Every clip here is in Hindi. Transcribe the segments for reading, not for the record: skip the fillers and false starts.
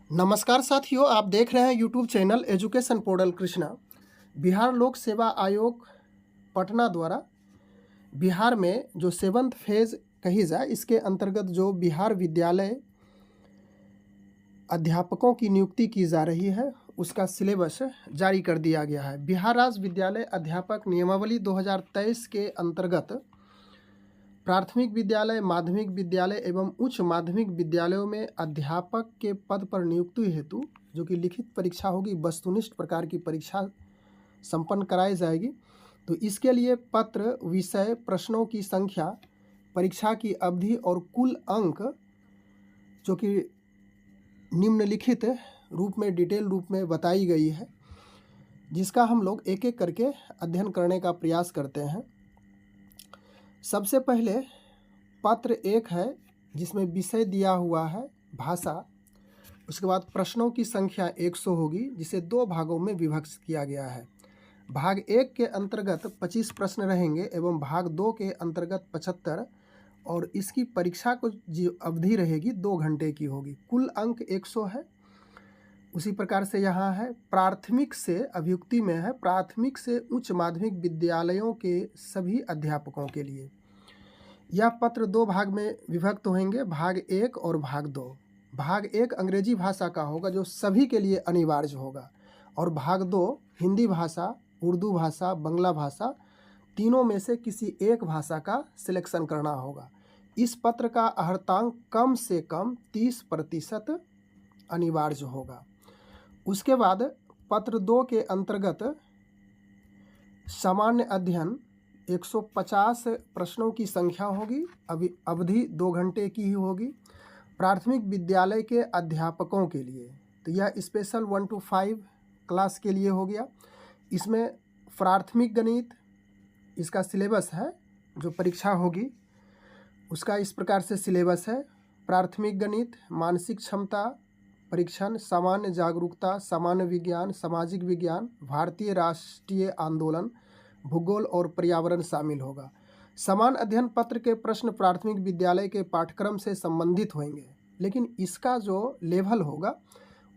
नमस्कार साथियों, आप देख रहे हैं YouTube channel education portal Krishna. Bihar लोक सेवा आयोग पटना द्वारा बिहार में जो 7th फेज कही जाए, इसके अंतर्गत जो बिहार विद्यालय अध्यापकों की नियुक्ति की जा रही है, उसका सिलेबस जारी कर दिया गया है। बिहार राज्य विद्यालय अध्यापक नियमावली 2023 के अंतर्गत प्राथमिक विद्यालय, माध्यमिक विद्यालय एवं उच्च माध्यमिक विद्यालयों में अध्यापक के पद पर नियुक्ति हेतु जो कि लिखित परीक्षा होगी, वस्तुनिष्ठ प्रकार की परीक्षा संपन्न कराई जाएगी। तो इसके लिए पत्र, विषय, प्रश्नों की संख्या, परीक्षा की अवधि और कुल अंक जो कि निम्नलिखित रूप में, डिटेल रूप में बताई गई है, जिसका हम लोग एक एक करके अध्ययन करने का प्रयास करते हैं। सबसे पहले पत्र 1 है, जिसमें विषय दिया हुआ है भाषा। उसके बाद प्रश्नों की संख्या 100 होगी, जिसे 2 भागों में विभक्त किया गया है। भाग 1 के अंतर्गत 25 प्रश्न रहेंगे एवं भाग 2 के अंतर्गत 75, और इसकी परीक्षा को जो अवधि रहेगी 2 घंटे की होगी। कुल अंक 100 है। उसी प्रकार से यहाँ है प्राथमिक से, अभियुक्ति में है प्राथमिक से उच्च माध्यमिक विद्यालयों के सभी अध्यापकों के लिए। यह पत्र 2 भाग में विभक्त होंगे, भाग 1 और भाग 2। भाग 1 अंग्रेजी भाषा का होगा, जो सभी के लिए अनिवार्य होगा, और भाग 2 हिंदी भाषा, उर्दू भाषा, बांग्ला भाषा, तीनों में से किसी एक भाषा का सिलेक्शन करना होगा। इस पत्र का अर्हतांक कम से कम 30% अनिवार्य होगा। उसके बाद पत्र 2 के अंतर्गत सामान्य अध्ययन 150 प्रश्नों की संख्या होगी, अवधि 2 घंटे की ही होगी। प्राथमिक विद्यालय के अध्यापकों के लिए तो यह स्पेशल 1 to 5 क्लास के लिए हो गया। इसमें प्राथमिक गणित, इसका सिलेबस है, जो परीक्षा होगी उसका इस प्रकार से सिलेबस है। प्राथमिक गणित, मानसिक क्षमता परीक्षण, सामान्य जागरूकता, सामान्य विज्ञान, सामाजिक विज्ञान, भारतीय राष्ट्रीय आंदोलन, भूगोल और पर्यावरण शामिल होगा। समान अध्ययन पत्र के प्रश्न प्राथमिक विद्यालय के पाठ्यक्रम से संबंधित होंगे, लेकिन इसका जो लेवल होगा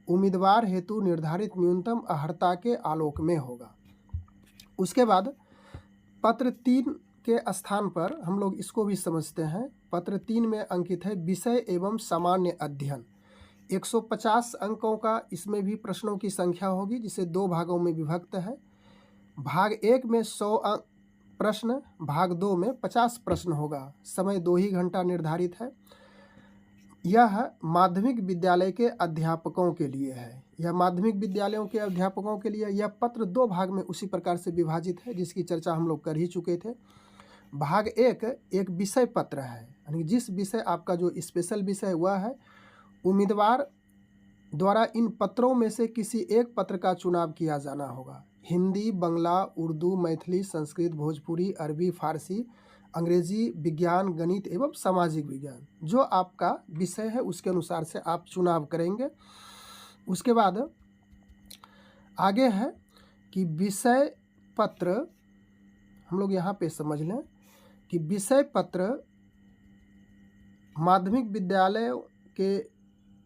उम्मीदवार हेतु निर्धारित न्यूनतम अर्हता के आलोक में होगा। उसके बाद पत्र 3 के स्थान पर हम लोग इसको भी समझते हैं। पत्र 3 में अंकित है विषय एवं सामान्य अध्ययन। 150 अंकों का इसमें भी प्रश्नों की संख्या होगी, जिसे 2 भागों में विभक्त है। भाग 1 में 100 प्रश्न, भाग 2 में 50 प्रश्न होगा। समय 2 ही घंटा निर्धारित है। यह माध्यमिक विद्यालय के अध्यापकों के लिए है। यह माध्यमिक विद्यालयों के अध्यापकों के लिए यह पत्र 2 भाग में उसी प्रकार से विभाजित है, जिसकी चर्चा हम लोग कर ही चुके थे। भाग 1 एक विषय पत्र है, यानी जिस विषय आपका जो स्पेशल विषय हुआ है, उम्मीदवार द्वारा इन पत्रों में से किसी एक पत्र का चुनाव किया जाना होगा। हिंदी, बांग्ला, उर्दू, मैथिली, संस्कृत, भोजपुरी, अरबी, फारसी, अंग्रेजी, विज्ञान, गणित एवं सामाजिक विज्ञान, जो आपका विषय है उसके अनुसार से आप चुनाव करेंगे। उसके बाद आगे है कि विषय पत्र, हम लोग यहाँ पे समझ लें कि विषय पत्र माध्यमिक विद्यालय के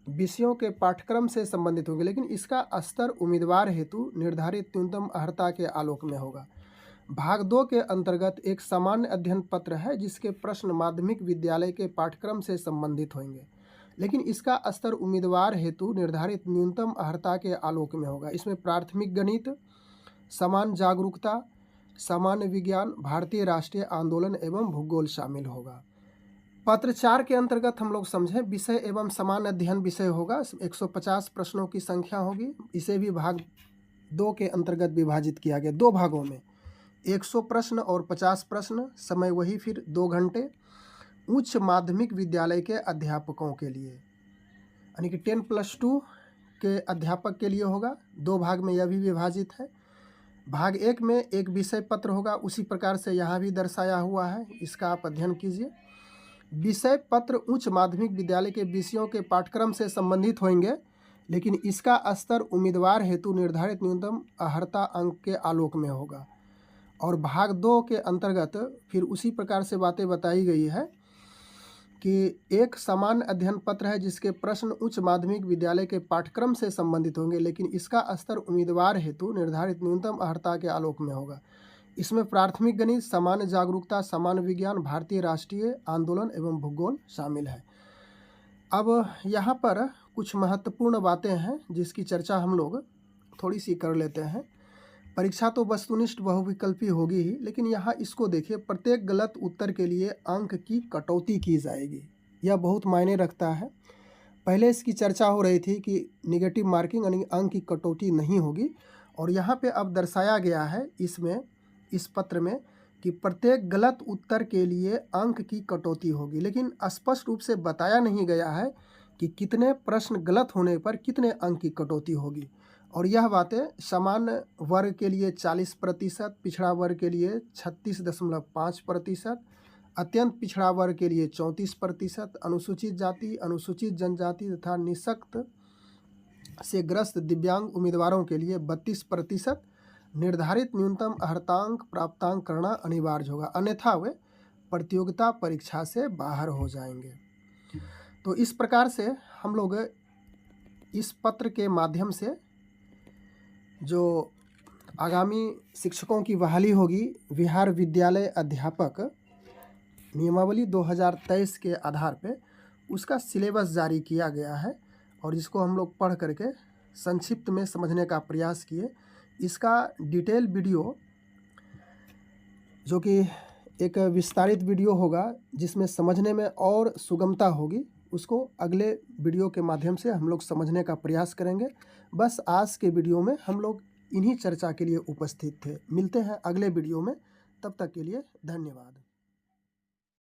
विषयों के पाठ्यक्रम से संबंधित होंगे, लेकिन इसका स्तर उम्मीदवार हेतु निर्धारित न्यूनतम अर्हता के आलोक में होगा। भाग 2 के अंतर्गत एक सामान्य अध्ययन पत्र है, जिसके प्रश्न माध्यमिक विद्यालय के पाठ्यक्रम से संबंधित होंगे, लेकिन इसका स्तर उम्मीदवार हेतु निर्धारित न्यूनतम अर्हता के आलोक में होगा। इसमें प्राथमिक गणित, सामान्य जागरूकता, सामान्य विज्ञान, भारतीय राष्ट्रीय आंदोलन एवं भूगोल शामिल होगा। पत्र 4 के अंतर्गत हम लोग समझें विषय एवं सामान्य अध्ययन विषय होगा। 150 प्रश्नों की संख्या होगी। इसे भी भाग 2 के अंतर्गत विभाजित किया गया 2 भागों में, 100 प्रश्न और 50 प्रश्न। समय वही फिर 2 घंटे। उच्च माध्यमिक विद्यालय के अध्यापकों के लिए, यानी कि 10+2 के अध्यापक के लिए होगा। 2 भाग में यह भी विभाजित है। भाग 1 में एक विषय पत्र होगा, उसी प्रकार से यहाँ भी दर्शाया हुआ है, इसका आप अध्ययन कीजिए। विषय पत्र उच्च माध्यमिक विद्यालय के विषयों के पाठ्यक्रम से संबंधित होंगे, लेकिन इसका स्तर उम्मीदवार हेतु निर्धारित न्यूनतम अर्हता अंक के आलोक में होगा। और भाग 2 के अंतर्गत फिर उसी प्रकार से बातें बताई गई है कि एक सामान्य अध्ययन पत्र है जिसके प्रश्न उच्च माध्यमिक विद्यालय के पाठ्यक्रम से संबंधित होंगे, लेकिन इसका स्तर उम्मीदवार हेतु निर्धारित न्यूनतम अर्हता के आलोक में होगा। इसमें प्राथमिक गणित, सामान्य जागरूकता, सामान्य विज्ञान, भारतीय राष्ट्रीय आंदोलन एवं भूगोल शामिल है। अब यहाँ पर कुछ महत्वपूर्ण बातें हैं जिसकी चर्चा हम लोग थोड़ी सी कर लेते हैं। परीक्षा तो वस्तुनिष्ठ बहुविकल्पी होगी ही, लेकिन यहाँ इसको देखिए, प्रत्येक गलत उत्तर के लिए अंक की कटौती की जाएगी। यह बहुत मायने रखता है। पहले इसकी चर्चा हो रही थी कि निगेटिव मार्किंग यानी अंक की कटौती नहीं होगी, और यहाँ पे अब दर्शाया गया है इसमें, इस पत्र में, कि प्रत्येक गलत उत्तर के लिए अंक की कटौती होगी, लेकिन स्पष्ट रूप से बताया नहीं गया है कि कितने प्रश्न गलत होने पर कितने अंक की कटौती होगी। और यह बातें सामान्य वर्ग के लिए 40%, पिछड़ा वर्ग के लिए 36.5%, अत्यंत पिछड़ा वर्ग के लिए 34%, अनुसूचित जाति, अनुसूचित जनजाति तथा निःशक्त से ग्रस्त दिव्यांग उम्मीदवारों के लिए 32%, निर्धारित न्यूनतम अर्हतांक प्राप्तांक करना अनिवार्य होगा, अन्यथा वे प्रतियोगिता परीक्षा से बाहर हो जाएंगे। तो इस प्रकार से हम लोग इस पत्र के माध्यम से जो आगामी शिक्षकों की बहाली होगी, बिहार विद्यालय अध्यापक नियमावली 2023 के आधार पे उसका सिलेबस जारी किया गया है, और इसको हम लोग पढ़ करके संक्षिप्त में समझने का प्रयास किए। इसका डिटेल वीडियो, जो कि एक विस्तारित वीडियो होगा जिसमें समझने में और सुगमता होगी, उसको अगले वीडियो के माध्यम से हम लोग समझने का प्रयास करेंगे। बस आज के वीडियो में हम लोग इन्हीं चर्चा के लिए उपस्थित थे। मिलते हैं अगले वीडियो में, तब तक के लिए धन्यवाद।